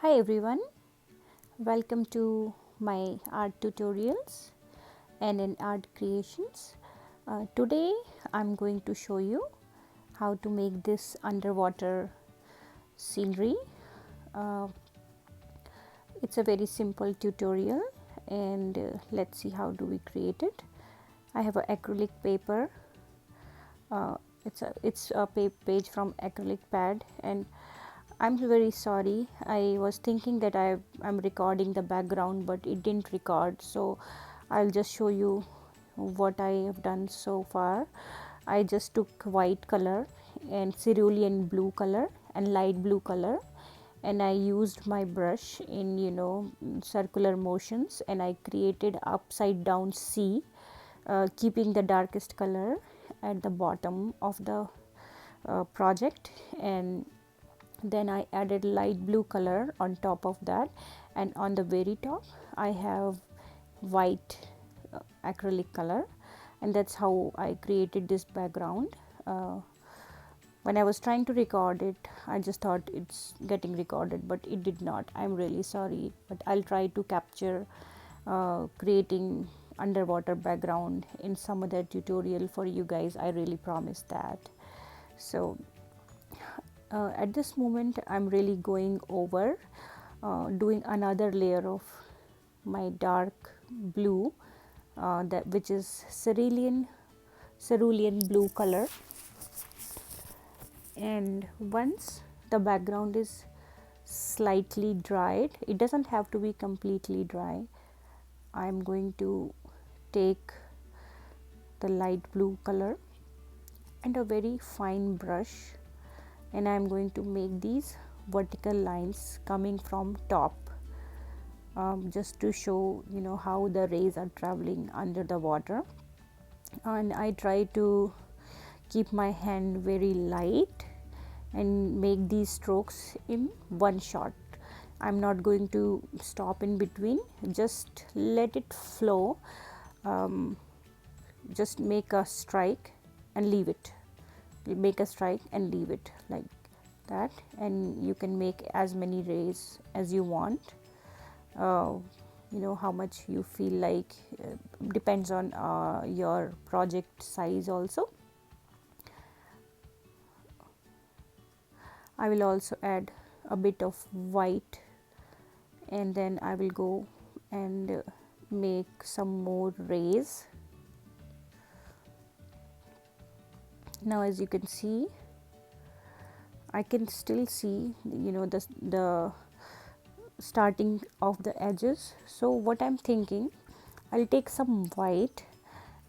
Hi everyone, welcome to my art tutorials and in art creations. Today I'm going to show you how to make this underwater scenery. Uh, it's a very simple tutorial and let's see how do we create it. I have an acrylic paper. Uh, it's a page from acrylic pad, and I'm very sorry. I was thinking that I'm recording the background, but it didn't record. So I'll just show you what I have done so far. I just took white color and cerulean blue color and light blue color, and I used my brush in circular motions, and I created upside down C, keeping the darkest color at the bottom of the project, and then I added light blue color on top of that, and on the very top I have white acrylic color, and that's how I created this background. When I was trying to record it, I just thought it's getting recorded, but it did not. I'm really sorry, but I'll try to capture creating underwater background in some other tutorial for you guys. I really promise that. So at this moment I'm really going over doing another layer of my dark blue, that which is cerulean blue color. And once the background is slightly dried, it doesn't have to be completely dry, I'm going to take the light blue color and a very fine brush, and I'm going to make these vertical lines coming from top, just to show how the rays are traveling under the water. And I try to keep my hand very light and make these strokes in one shot. I'm not going to stop in between, just let it flow. Just make a strike and leave it, make a strike and leave it like that, and you can make as many rays as you want. How much you feel like, depends on your project size also. I will also add a bit of white, and then I will go and make some more rays. Now as you can see, I can still see the starting of the edges. So what I'm thinking, I'll take some white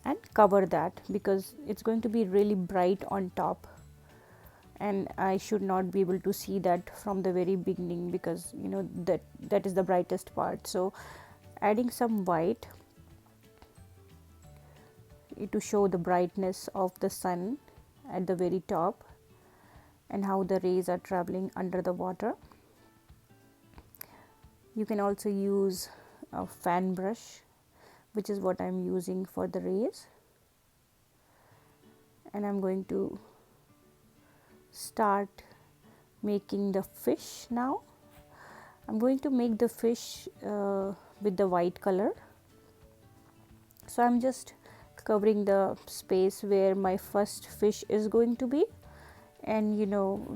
and cover that, because it's going to be really bright on top, and I should not be able to see that from the very beginning, because that is the brightest part. So adding some white to show the brightness of the sun at the very top and how the rays are traveling under the water. You can also use a fan brush, which is what I'm using for the rays, and I'm going to start making the fish. Now I'm going to make the fish with the white color. So I'm just covering the space where my first fish is going to be, and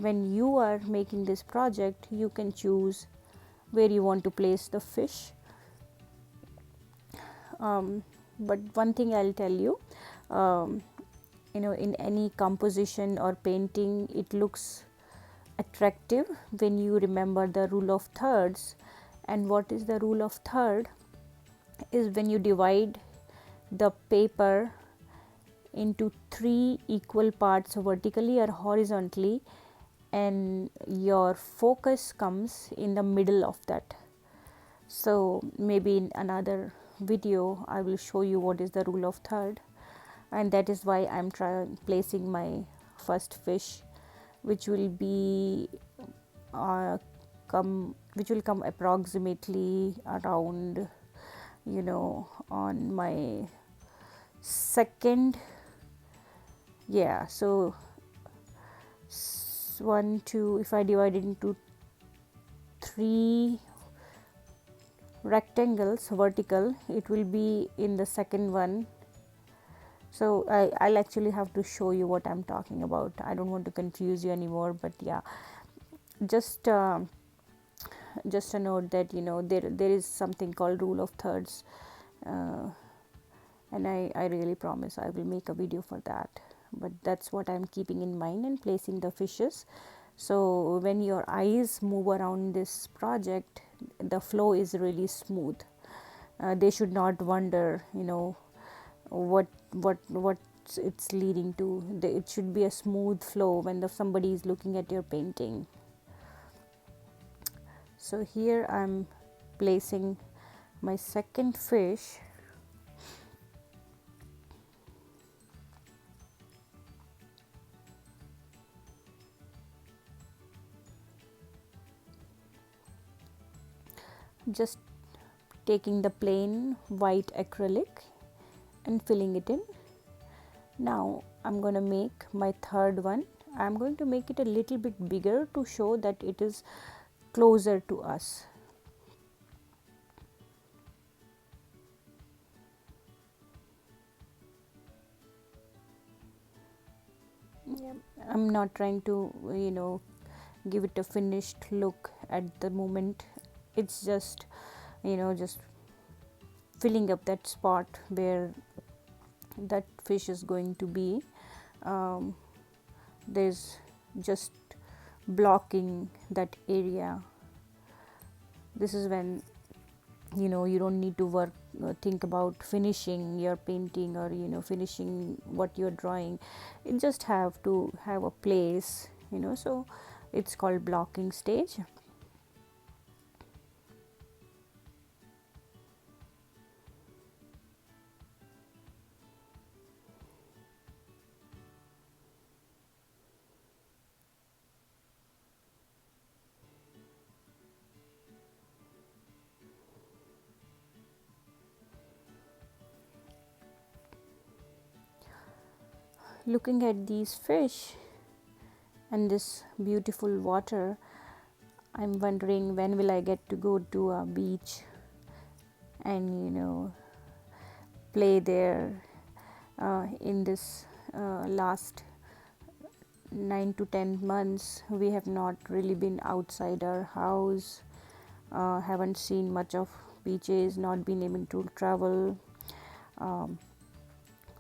when you are making this project, you can choose where you want to place the fish. But one thing I'll tell you, in any composition or painting, it looks attractive when you remember the rule of thirds. And what is the rule of third is when you divide the paper into 3 equal parts vertically or horizontally, and your focus comes in the middle of that. So maybe in another video I will show you what is the rule of third, and that is why I'm placing my first fish, which will be come approximately around on my second. Yeah, so 1 2, if I divide it into 3 rectangles vertical, it will be in the second one. So I'll actually have to show you what I'm talking about. I don't want to confuse you anymore, but yeah, just just a note that there is something called rule of thirds, uh, and I really promise I will make a video for that. But that's what I'm keeping in mind and placing the fishes. So when your eyes move around this project, the flow is really smooth. They should not wonder, what it's leading to. It should be a smooth flow when somebody is looking at your painting. So here I'm placing my second fish. Just taking the plain white acrylic and filling it in. Now I'm going to make my third one. I'm going to make it a little bit bigger to show that it is closer to us. Yeah. I'm not trying to give it a finished look at the moment. It's just just filling up that spot where that fish is going to be. There's just blocking that area. This is when you don't need to think about finishing your painting or finishing what you're drawing. You just have to have a place, so it's called blocking stage. Looking at these fish and this beautiful water, I'm wondering when will I get to go to a beach and play there. In this last 9 to 10 months, we have not really been outside our house, haven't seen much of beaches, not been able to travel.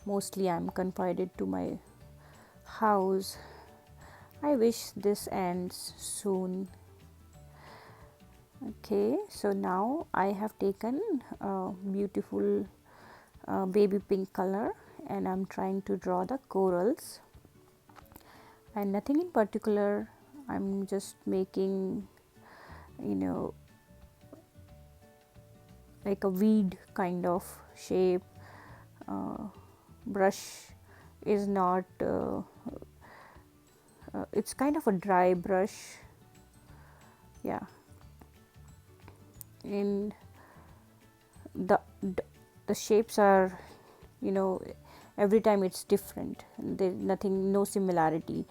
Mostly I'm confined to my house. I wish this ends soon. Okay, so now I have taken a beautiful baby pink color and I'm trying to draw the corals, and nothing in particular. I'm just making like a weed kind of shape. Brush is not it's kind of a dry brush. Yeah, and the shapes are every time it's different. There's nothing, no similarity.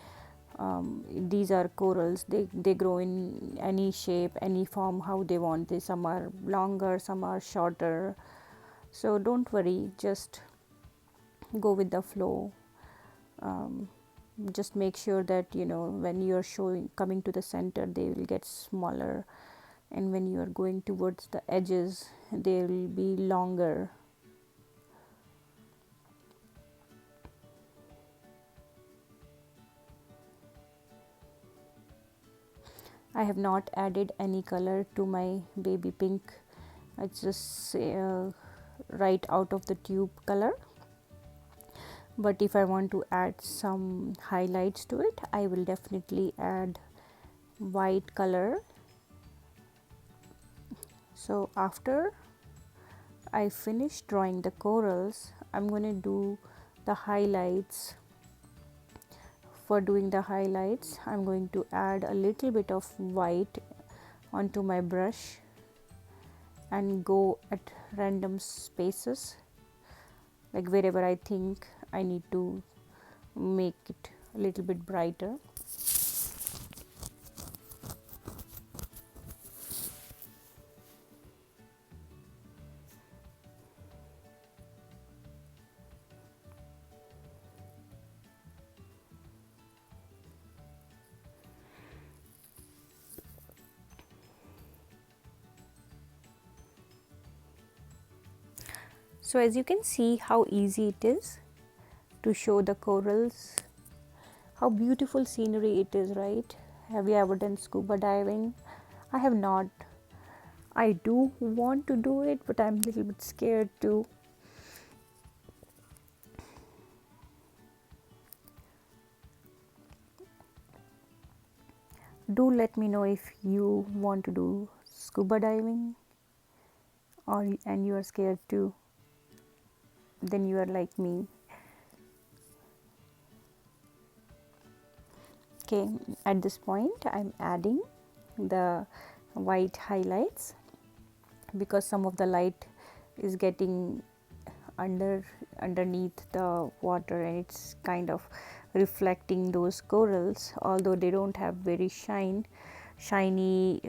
These are corals. They grow in any shape, any form, how they want. Some are longer, some are shorter. So don't worry, just go with the flow. Just make sure that when you're coming to the center, they will get smaller, and when you are going towards the edges, they will be longer. I have not added any color to my baby pink. It's just right out of the tube color. But if I want to add some highlights to it, I will definitely add white color. So after I finish drawing the corals, I'm going to do the highlights. For doing the highlights, I'm going to add a little bit of white onto my brush and go at random spaces, like wherever I think I need to make it a little bit brighter. So as you can see how easy it is to show the corals, how beautiful scenery it is, right? Have you ever done scuba diving? I have not. I do want to do it, but I'm a little bit scared too. Do let me know if you want to do scuba diving and you are scared too. Then you are like me. Okay, at this point I'm adding the white highlights because some of the light is getting underneath the water and it's kind of reflecting those corals, although they don't have very shiny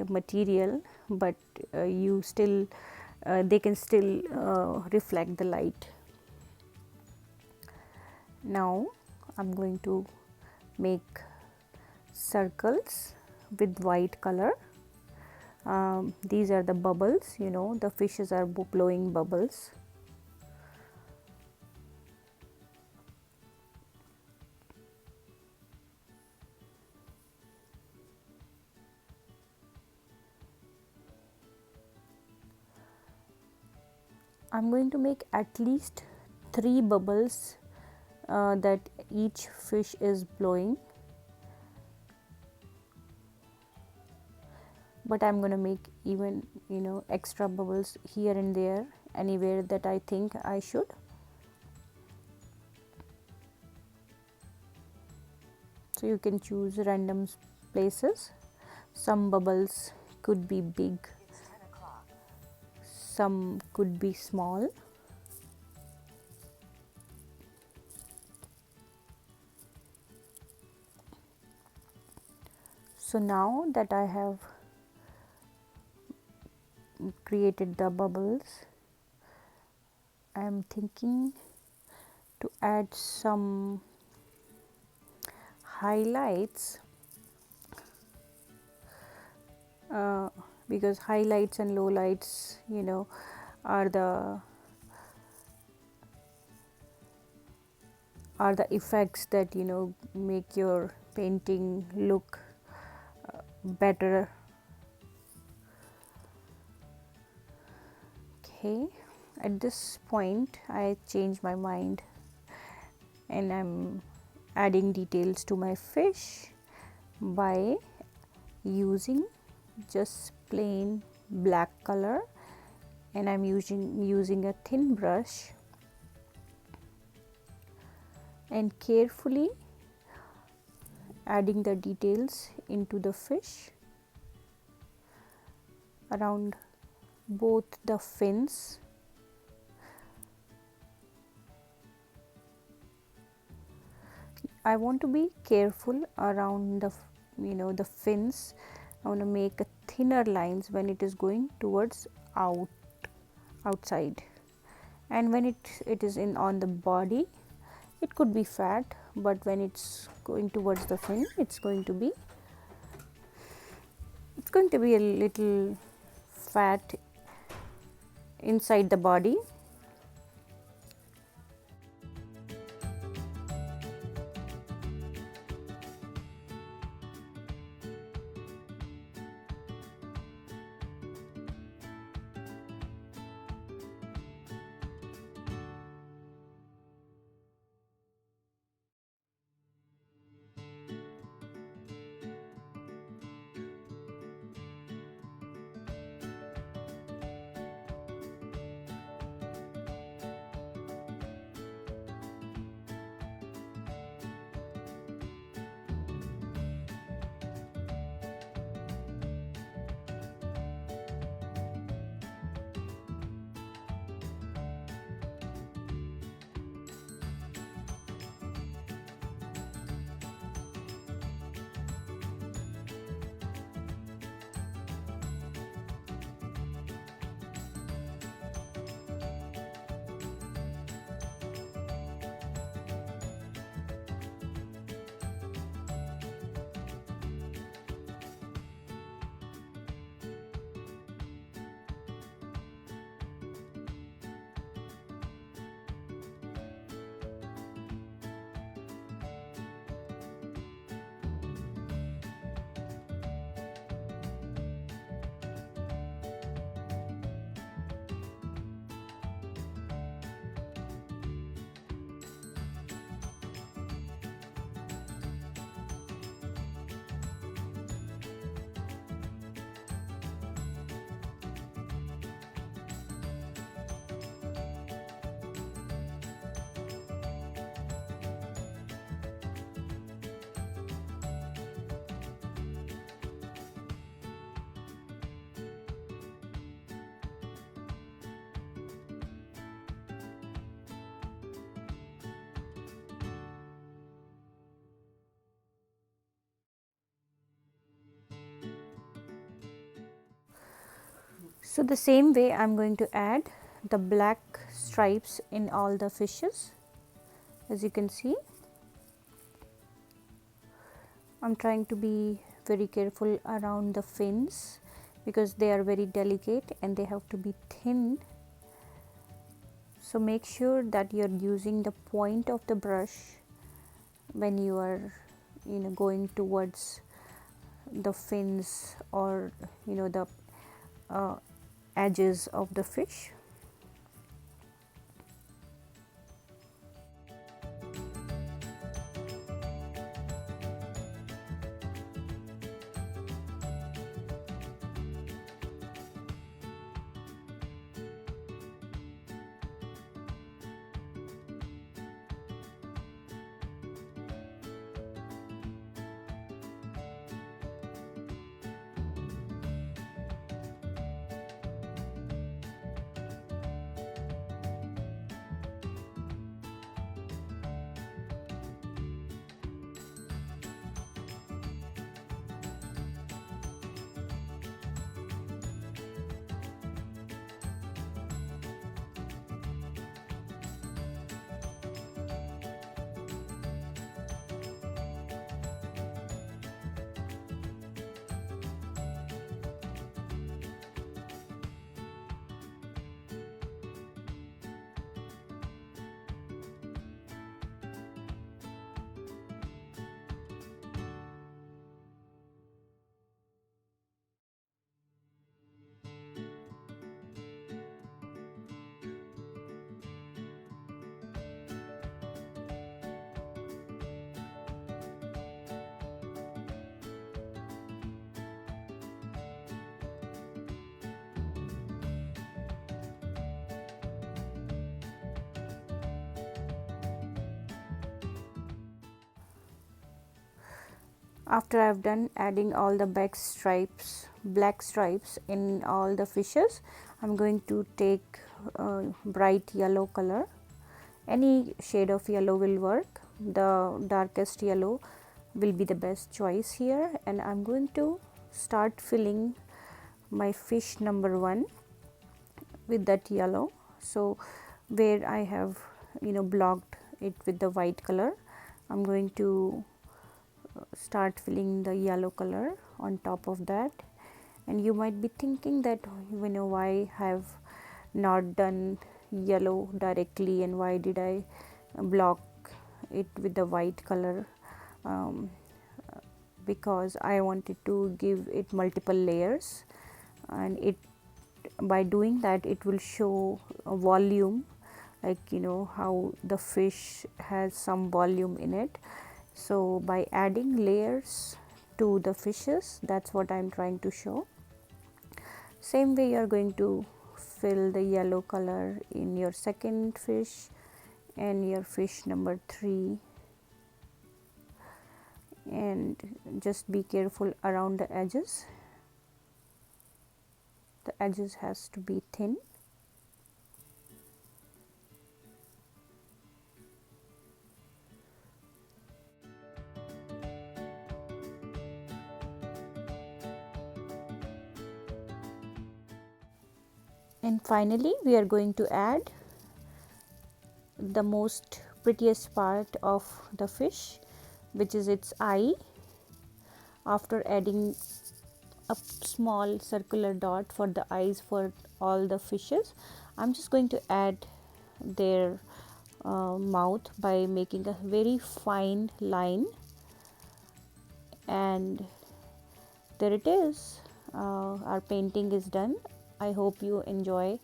material, but you still they can still reflect the light. Now I'm going to make circles with white color. These are the bubbles, you know, the fishes are blowing bubbles. I'm going to make at least 3 bubbles that each fish is blowing, but I'm going to make even, you know, extra bubbles here and there anywhere that I think I should. So you can choose random places. Some bubbles could be big, some could be small. So now that I have created the bubbles, I am thinking to add some highlights because highlights and lowlights, you know, are the effects that, you know, make your painting look better. Okay, at this point I changed my mind and I'm adding details to my fish by using just plain black color, and I'm using a thin brush and carefully adding the details into the fish around both the fins. I want to be careful around the, you know, the fins. I want to make a thinner lines when it is going towards outside, and when it is in on the body, it could be fat, but when it's going towards the fin, it's going to be a little fat inside the body. So the same way I am going to add the black stripes in all the fishes. As you can see, I am trying to be very careful around the fins because they are very delicate and they have to be thin. So make sure that you are using the point of the brush when you are going towards the fins or the edges of the fish. After I have done adding all the black stripes in all the fishes, I am going to take bright yellow color. Any shade of yellow will work. The darkest yellow will be the best choice here, and I am going to start filling my fish number 1 with that yellow. So where I have blocked it with the white color, I am going to start filling the yellow color on top of that. And you might be thinking that why have not done yellow directly and why did I block it with the white color. Because I wanted to give it multiple layers, and it by doing that it will show a volume, like how the fish has some volume in it. So by adding layers to the fishes, that's what I am trying to show. Same way you are going to fill the yellow color in your second fish and your fish number 3, and just be careful around the edges. The edges has to be thin. And finally we are going to add the most prettiest part of the fish, which is its eye. After adding a small circular dot for the eyes for all the fishes, I'm just going to add their mouth by making a very fine line, and there it is. Our painting is done. I hope you enjoy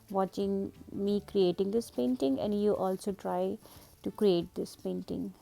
watching me creating this painting, and you also try to create this painting.